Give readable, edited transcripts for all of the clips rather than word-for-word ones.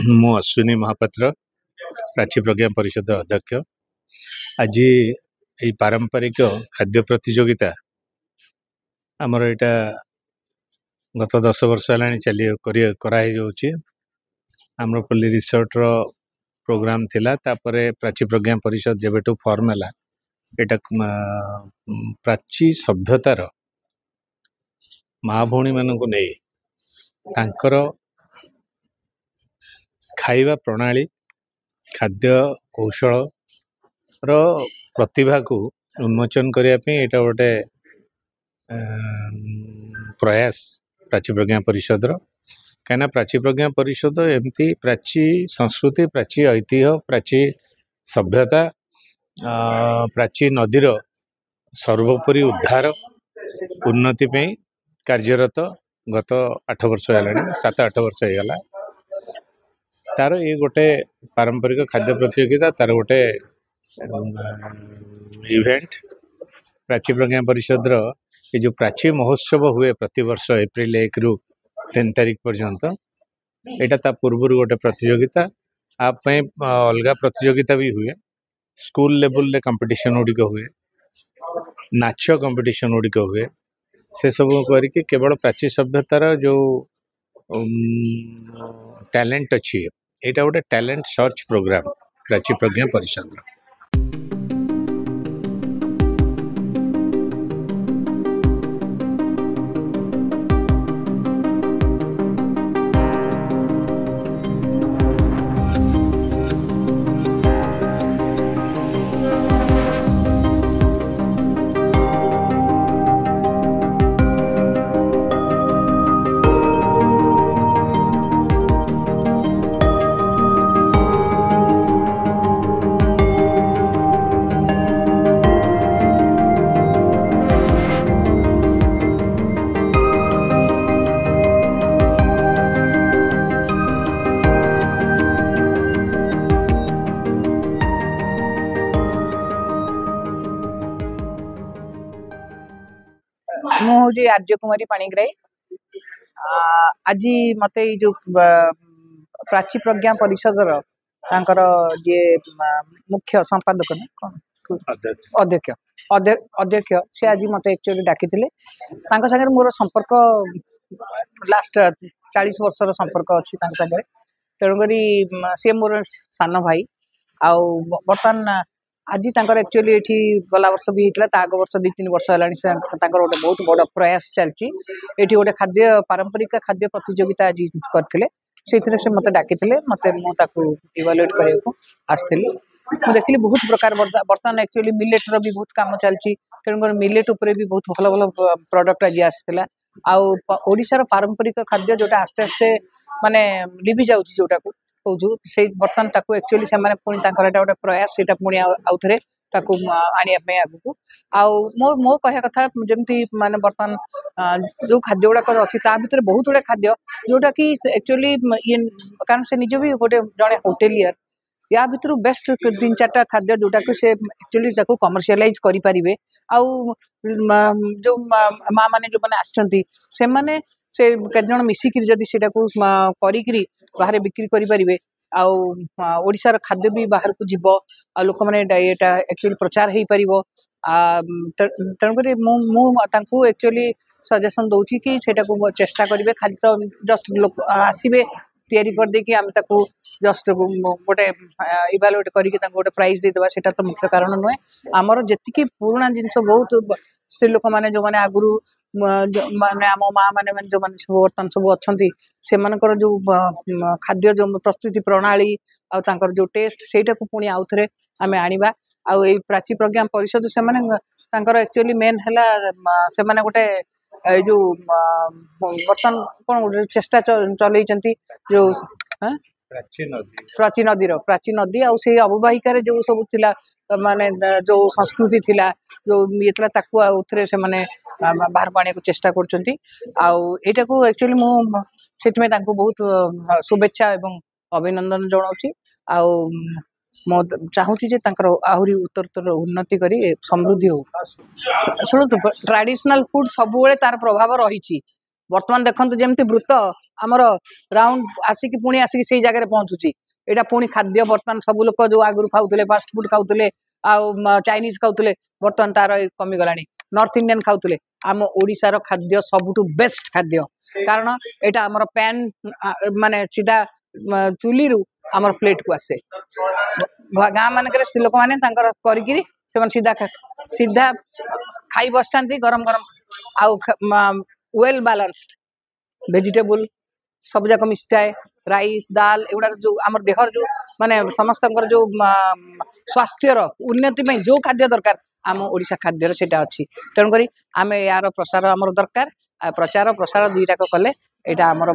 मु अश्विनी महापात्र प्राची प्रज्ञा परिषद अध्यक्ष। आज ये पारंपरिक खाद्य प्रतियोगिता आमर यहाँ गत 10 वर्ष है चली कराई आम्रपल्ली रिसोर्ट रो प्रोग्राम थिला। तापरे प्राची प्रज्ञा परिषद जेबेठू फॉर्म है यहाँ प्राची सभ्यतार माँ भौणी मान को नहीं तांकर खाइबा प्रणाली खाद्य कौशल रो प्रतिभा को उन्मोचन करने यहाँ गोटे प्रयास प्राची प्रज्ञा परिषद कहीं प्राची प्रज्ञा परिषद एमती प्राची संस्कृति प्राची ऐतिह्य प्राची सभ्यता प्राची नदीर सर्वोपरि उद्धार उन्नति पे कार्यरत गत 8 वर्ष है 7-8 वर्ष होगा। तार ये गोटे पारंपरिक खाद्य प्रतियोगिता तार गोटे इवेंट प्राची प्रज्ञा परिषद ये जो प्राची महोत्सव हुए प्रति वर्ष एप्रिल 1 रु 3 तारीख पर्यंत यहाँ ता पूर्व गोटे प्रतियोगिता आप अलग प्रतियोगिता भी हुए स्कूल लेवल रे कंपटीशन गुड़िक हुए नाच कंपटीशन गुड़िक हुए से सब करके केवल प्राची सभ्यतार जो टैलेंट अच्छी यहाँ गोटे टैलेंट सर्च प्रोग्राम प्राची प्रज्ञा परिषद। मुझे आर्य कुमारी पाणिग्राही आज मत जो प्राची प्रज्ञा परिषद जे मुख्य संपादक अध्यक्ष अध्यक्ष से आज मत एक्चुअली डाकी सागर मोर संपर्क लास्ट 40 वर्षर संपर्क अच्छी तेणुक सी मोर सान भाई आउ बर्तमान आज एक्चुअली ये गला वर्ष भी होता आग वर्ष 2-3 वर्ष है गोटे बहुत बड़ प्रयास चलती ये गोटे खाद्य पारंपरिक खाद्य प्रतियोगिता आज करते से मत डाकी मत इवालुएट करने आसती मुझे देखिली बहुत प्रकार बर्तमान एक्चुअली मिलेट रो भी बहुत कम चलती तेणुक मिलेट उपर भी बहुत भल भल प्रोडक्ट आज आसाला आशार पारंपरिक खाद्य जोटा आस्ते आस्ते माने लिभि जाऊँ जोटा को कहूँ से बर्तमान एक्चुअली से पुणी गोटे प्रयास से पुणी आउ थे आने आगू मो कह कथा जमी माने बर्तमान जो खाद्य गुड़ाक अच्छी भितर बहुत गुड़ा खाद्य जोटा कि एक्चुअली ये कारण से निज भी गोटे जड़े होटेलियर या भितर बेस्ट 3-4टा खाद्य जोटा कि से एक्चुअली कमर्शियलाइज करें आउ जो माँ मैंने जो मैंने आसछंती से माने से केत जण मिसिकी जदि सेटा को करी बाहर बिक्री करें आशार खाद्य भी बाहर को जीव आ लोक मैंने यहाँ एक्चुअली प्रचार हो पार तेणुक एक्चुअली सजेसन दूसरी कि सेटा को चेष्टा करेंगे खाली तो जस्ट लोक आसवे तैयारी कर देकी आम जस्ट गोटे इवालुएट करके गोटे प्राइज देदेवा सेटा तो मुख्य कारण नुहे आमर जी पुराना जिनस बहुत स्त्री लोक मैंने जो मैंने आगुरी माने आम माँ मैंने जो मैंने सब बर्तमान सब अच्छा से जो खाद्य जो प्रस्तुति प्रणाली आर जो टेस्ट सेटा को पुणी आउ थे आम आनिबा आई प्राची प्रज्ञा परिषद से एक्चुअली मेन है से गोटे जो बर्तमान कौन गोटे चेष्टा चल जो प्राची नदी आउ से अववाहिकार जो सब थिला माने जो संस्कृति थिला जो ये थे से माने बाहर को आने को चेष्टा करटा को एक्चुअली मुझे बहुत शुभेच्छा एवं अभिनंदन जनाऊँगी मो चाहूँगी जे आहरी उत्तरोत्तर उन्नति करी समृद्धि हो शुणु ट्रेडिशनल फूड सब तार प्रभाव रही वर्तमान देखंतु जेमती वृत्त आमर राउंड आसिक पुणी आसिक से जगह पहुंचुची एटा पुणी खाद्य वर्तमान सब लोक जो आगुरी खाऊले फास्ट फूड खाऊले चाइनीज खाऊले वर्तमान तार कमी गलानी नॉर्थ इंडियन खाऊले आम ओडिशार खाद्य सबुठु बेस्ट खाद्य कारण एटा आमर पैन माने सीधा चुली रु आमर प्लेट को आसे गाँ मानक स्त्री लोक मैंने करी सीधा सीधा खाई बस गरम गरम आउ वेल बैलेंस्ड वेजिटेबल सब जाक मिसाए राइस दाल एगुड़ा जो आम देहर जो माने समस्त जो स्वास्थ्यर उन्नति जो खाद्य दरकार आम ओडिशा खाद्य सेटा अच्छी तेणुक आम यार प्रसार आमर दरकार प्रचार प्रसार दुईटाक कले यहाँ आमर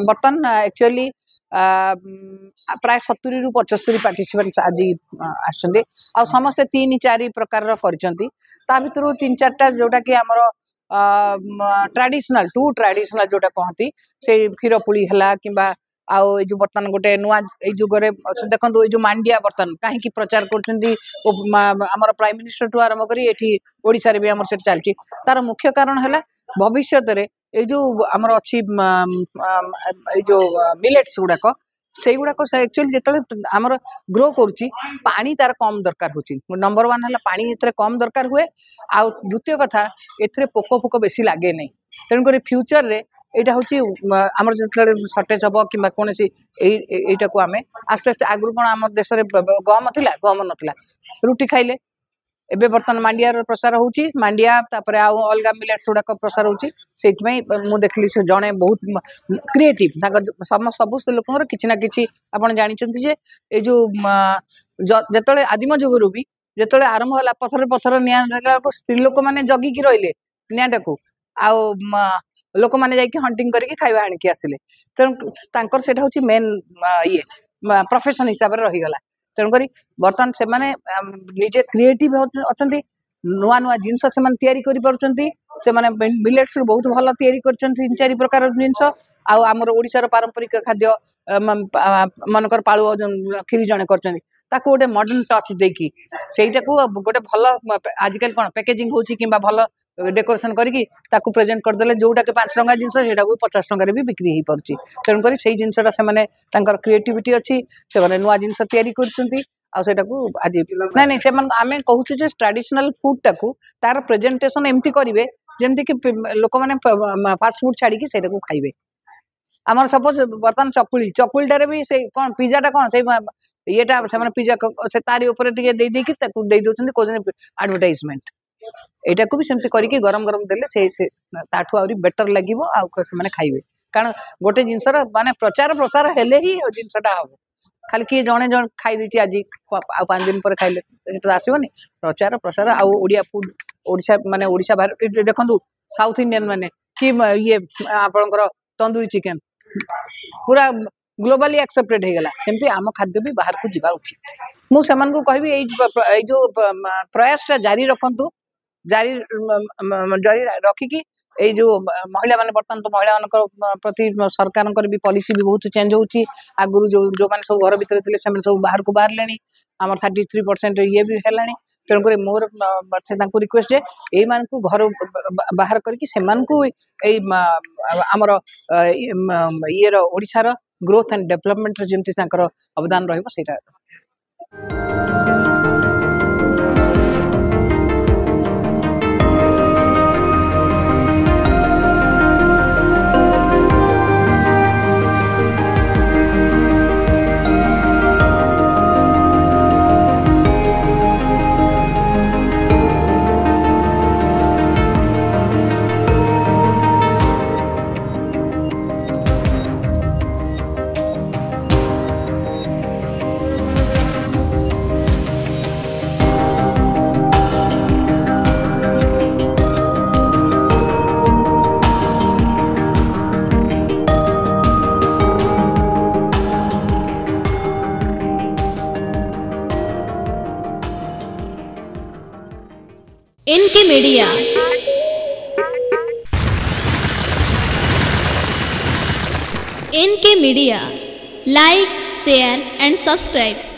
बर्तमान एक्चुअली प्राय 70 रु 75 पार्टिसिपेंट्स आज आसते आ समस्ते 3-4 प्रकार कर भितर 3-4टा जोटा कि आमर ट्रेडिशनल ट्रेडिशनल जोटा कहती से क्षीर पुली है कि आउ जो बर्तमान गोटे नुआ जुगे देखो ये मांडिया बर्तमान कहीं प्रचार कर प्राइम मिनिस्टर ठू आरंभ कर भी आम चलती तार मुख्य कारण है भविष्य ये जो आमर अच्छी जो मिलेट्स गुड़ाक से गुड़ाक एक्चुअली जो आमर ग्रो करुच्ची पानी तार कम दरकार होची नंबर 1 है पानी ये कम दरकार हुए आ द्वितीय कथा ए पोक फोक बेसी लगे नहीं तेणुक फ्यूचर रे यहाँ हूँ आम जो सर्टेज हम कि कौन यहीटा को आम आस्ते आस्ते आगु कौन आम देश में गम थी गम नाला रुटी खाइले एबे बर्तमान मांडियार प्रसार होची मांडिया तापर आउ अलगा मिलेट्स गुड़ाक प्रसार होची सेइतमै मु देखली से जणे बहुत क्रिएटिव समस्त लोकंर किछि ना किछि आपण जानिचंती जे ए जो जेतले आदिम जुगरु भी जेतले आरंभ होला पथर पथर निया स्त्री लोक माने जगी की रहिले नियाटाकू आउ लोक माने जाई कि हंटिंग करके खाइबा आनिकी आसिले तेणु सेटा होची मेन ये प्रोफेशन हिसाब रे रही गला तेणुक बर्तमान से माने निजे क्रिएटिव अच्छा नुआ नुआ जिनस से मिलेट्स बहुत भल या 3-4 प्रकार जिनस आमर ओडिशार पारंपरिक खाद्य मनकर पालु खीरी जड़े कर गोटे मॉडर्न टच देकी सेटा को गोटे भल आजिकल कौन पैकेजिंग होची कि भल डेकोरेशन करके प्रेजेंट करदे जोटा कि 5 टंका जिनस सेटा को 50 टंका भी बिक्री हो पार्टी तेणुक से जिनसा से क्रिएटिविटी अच्छी से नुआ जिनस या आज नहीं से आम कहूँ ट्रेडिशनल फूड टाकू तार प्रेजेंटेशन एमती करेंगे जमती कि लोक मैंने फास्ट फूड छाड़ी से खाइबे आमर सपोज बर्तमान चकुलीटारे भी से कौन पिज्जाटा कौन से येटा से पिज्जा से तारी ऊपर दे दौरान एडवर्टाइजमेंट यहाँ को भी सेमती करके गरम गरम देले से ताठू आहरी बेटर लगे से खाइबे कारण गोटे जिनसर माने प्रचार प्रसार हेले ही जिनसटा हम खाली किए जड़े जन खाई आज 5 दिन पर खाइले आसबनी प्रचार प्रसार आड़िया फूड ओडिशा माने ओडिशा बाहर देखो साउथ इंडियन माने कि ये आपणकर तंदूरी चिकेन पूरा ग्लोबली एक्सेप्टेड हो गला सेमती आम खाद्य भी बाहर को जावा उचित मुझे कहबी जो प्रयासटा जारी रखु जारी रखिकी ये जो महिला माने बर्तमान तो महिला मान प्रति सरकार भी पॉलिसी भी बहुत चेंज होची आगुरी जो माने सब घर भीतर थे सब बाहर को बाहर लेनी आम 33% ये भी है तेणुक मोर रिक्वेस्ट जे यही मान को घर बाहर करके आमर ये ओडिशार ग्रोथ एंड डेवलपमेंट जमती अवदान रहा NK media like share and subscribe.